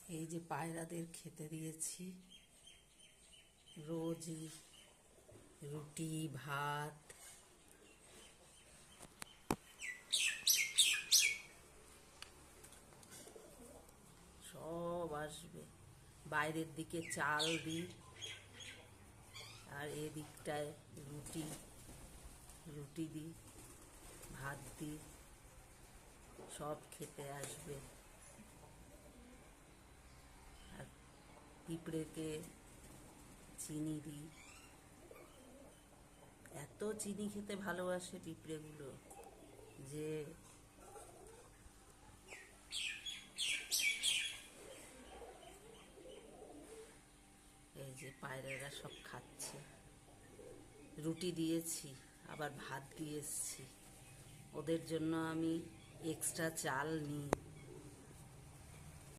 এই যে পায়রাদের খেতে দিয়েছি রোজই রুটি ভাত। সব আসবে। বাইরের দিকে চাল দিই আর এদিকটায় রুটি রুটি দিই, ভাত দিই, সব খেতে আসবে। আর পিঁপড়েকে চিনি দিই। এত চিনি খেতে ভালোবাসে পিঁপড়েগুলো যে এই যে পায়রারা সব খাচ্ছে। রুটি দিয়েছি, আবার ভাত দিয়ে এসছি। ওদের জন্য আমি এক্সট্রা চাল নিই।